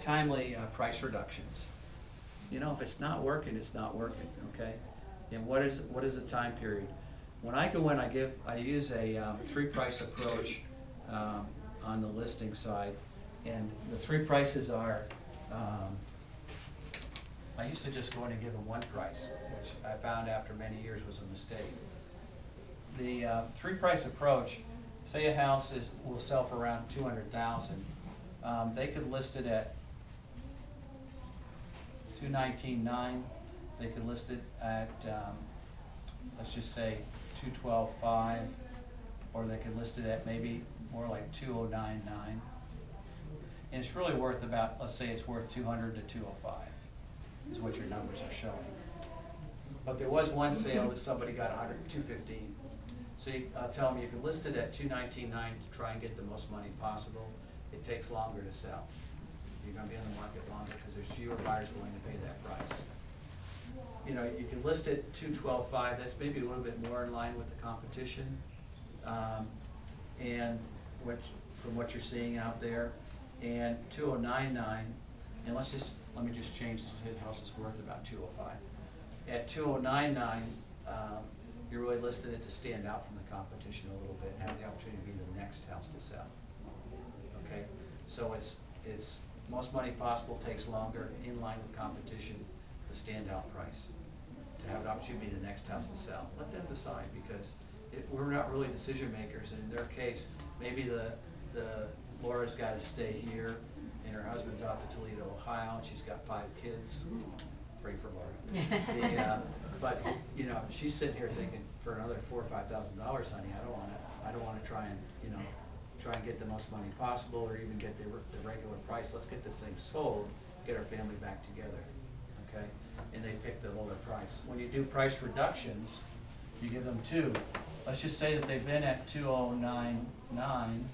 timely price reductions. You know, if it's not working, it's not working, okay? And what is the time period? When I go in, I use a three-price approach on the listing side, and the three prices are, I used to just go in and give them one price, which I found after many years was a mistake. The three-price approach, say a house will sell for around $200,000. They could list it at $219,900. They could list it at let's just say $212,500, or they could list it at maybe more like $209,900. And it's really worth about, let's say it's worth $200,000 to $205,000 is what your numbers are showing. But there was one sale that somebody got $215,000. So I'll tell them you can list it at $219,900 to try and get the most money possible. It takes longer to sell. You're going to be on the market longer because there's fewer buyers willing to pay that price. You know, you can list it $212,500. That's maybe a little bit more in line with the competition, and from what you're seeing out there. And $209,900. And let me just change this. His house is worth about $205,000. At $209,900, you're really listed it to stand out from the competition a little bit and have the opportunity to be the next house to sell. Okay, so it's most money possible, takes longer, in line with competition, the standout price. To have an opportunity to be the next house to sell. Let them decide, because we're not really decision makers, and in their case, maybe the Laura's got to stay here, and her husband's off to Toledo, Ohio, and she's got 5 kids. Pray for Laura. But you know, she's sitting here thinking, for another $4,000 or $5,000, honey, I don't want to try and get the most money possible, or even get the regular price. Let's get this thing sold, get our family back together. Okay, and they pick the lower price. When you do price reductions, you give them 2. Let's just say that they've been at $209,900,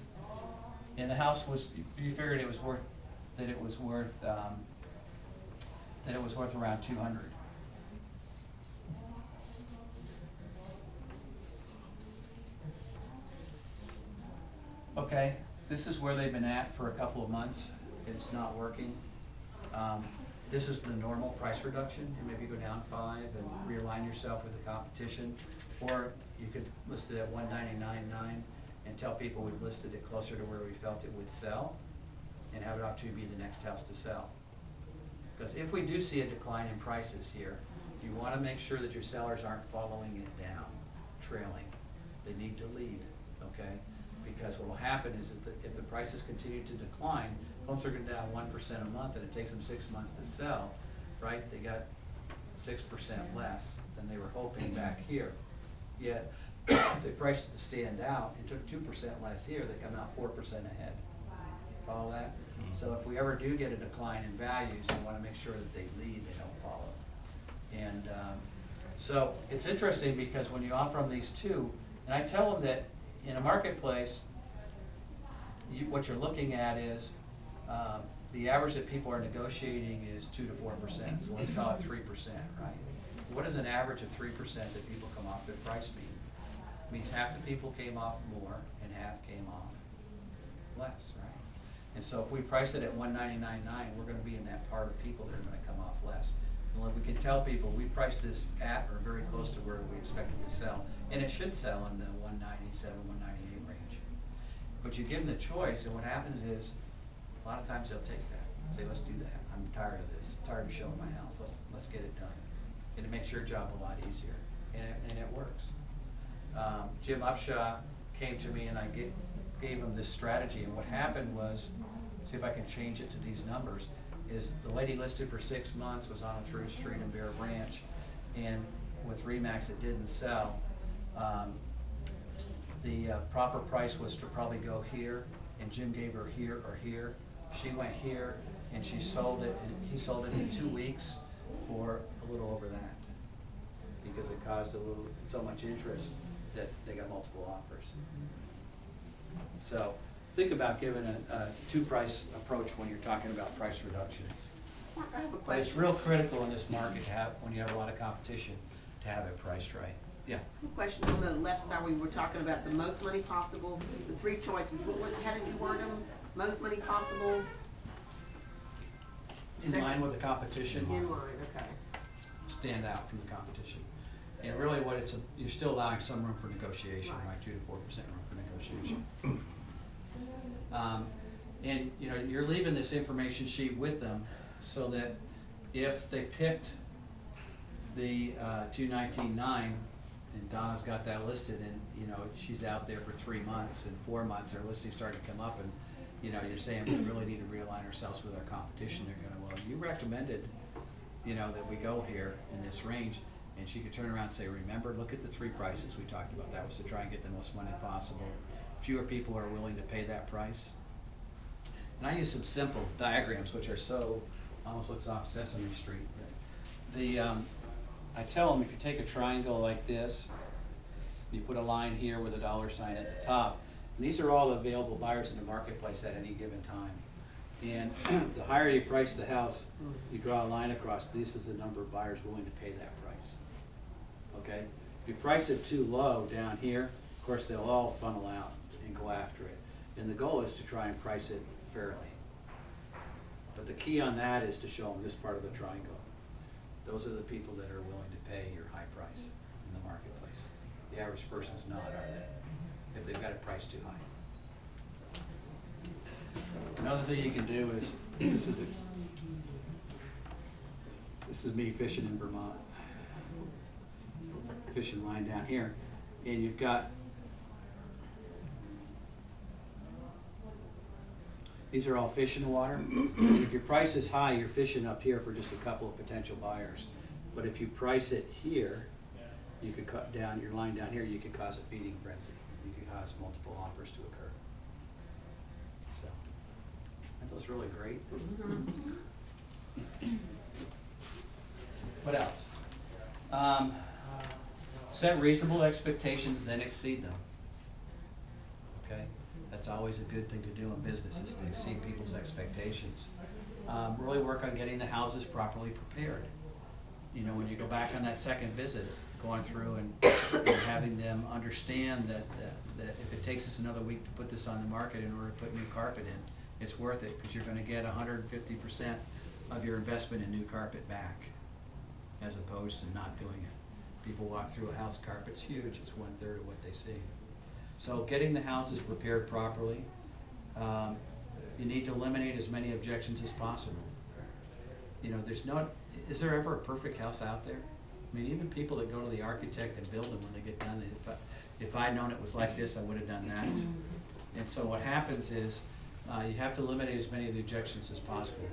and the house was, you figured it was worth around $200,000. Okay, this is where they've been at for a couple of months. It's not working. This is the normal price reduction. You maybe go down 5 and realign yourself with the competition, or you could list it at $199,900 and tell people we've listed it closer to where we felt it would sell, and have an opportunity to be the next house to sell. Because if we do see a decline in prices here, you want to make sure that your sellers aren't following it down, trailing. They need to lead, okay? Because what will happen is that if the prices continue to decline, homes are going down 1% a month, and it takes them 6 months to sell, right? They got 6% less than they were hoping back here. Yet, if they priced it to stand out, it took 2% less here, they come out 4% ahead. Follow that? So if we ever do get a decline in values, you want to make sure that they lead, they don't follow. And so it's interesting, because when you offer them these 2, and I tell them that in a marketplace, what you're looking at is the average that people are negotiating is 2 to 4%. So let's call it 3%, right? What does an average of 3% that people come off their price mean? It means half the people came off more and half came off less, right? And so if we priced it at $199,900, we're going to be in that part of people that are going to come off less. And we can tell people we priced this at or very close to where we expect it to sell, and it should sell in the $197, $198 range. But you give them the choice, and what happens is a lot of times they'll take that and say, let's do that. I'm tired of this. I'm tired of showing my house. Let's get it done. And it makes your job a lot easier, and it works. Jim Upshaw came to me, and I gave him this strategy, and what happened was, see if I can change it to these numbers, is the lady listed for 6 months, was on a through street in Bear Branch, and with Remax it didn't sell. The proper price was to probably go here, and Jim gave her here or here. She went here, and she sold it, and he sold it in 2 weeks for a little over that, because it caused so much interest that they got multiple offers. So think about giving a 2-price approach when you're talking about price reductions. Mark, I have a But question. it's real critical in this market to have, when you have a lot of competition, to have it priced right. Yeah. Question on the left side, we were talking about the most money possible, the 3 choices. How did you word them? Most money possible? in line with the competition. In line, okay. Stand out from the competition. And really what you're still allowing some room for negotiation, right? 2 to 4% room for negotiation. And you know, you're leaving this information sheet with them so that if they picked the 219.9 and Donna's got that listed and you know, she's out there for 3 months and 4 months, her listing's starting to come up and you know, you're saying we really need to realign ourselves with our competition. They're gonna, well, you recommended, you know, that we go here in this range. And she could turn around and say, remember, look at the 3 prices we talked about. That was to try and get the most money possible. Fewer people are willing to pay that price. And I use some simple diagrams, which are so, almost looks off Sesame Street. I tell them if you take a triangle like this, you put a line here with a $ sign at the top, and these are all available buyers in the marketplace at any given time. And the higher you price the house, you draw a line across, this is the number of buyers willing to pay that price. Okay? If you price it too low down here, of course they'll all funnel out and go after it. And the goal is to try and price it fairly. But the key on that is to show them this part of the triangle. Those are the people that are willing to pay your high price in the marketplace. The average person's not, are they? If they've got it priced too high. Another thing you can do is, this is me fishing in Vermont. Fishing line down here, and you've got, these are all fish in the water. And if your price is high, you're fishing up here for just a couple of potential buyers. But if you price it here, you could cut down your line down here, you could cause a feeding frenzy. You could cause multiple offers to occur. So, aren't those really great? What else? Set reasonable expectations, then exceed them. Okay? That's always a good thing to do in business, is to exceed people's expectations. Really work on getting the houses properly prepared. You know, when you go back on that second visit, going through and having them understand that if it takes us another week to put this on the market in order to put new carpet in, it's worth it, because you're going to get 150% of your investment in new carpet back, as opposed to not doing it. People walk through a house, carpet's huge, it's 1/3 of what they see. So getting the houses prepared properly, you need to eliminate as many objections as possible. You know, is there ever a perfect house out there? I mean, even people that go to the architect and build them, when they get done, if I'd known it was like this, I would have done that. And so what happens is, you have to eliminate as many of the objections as possible.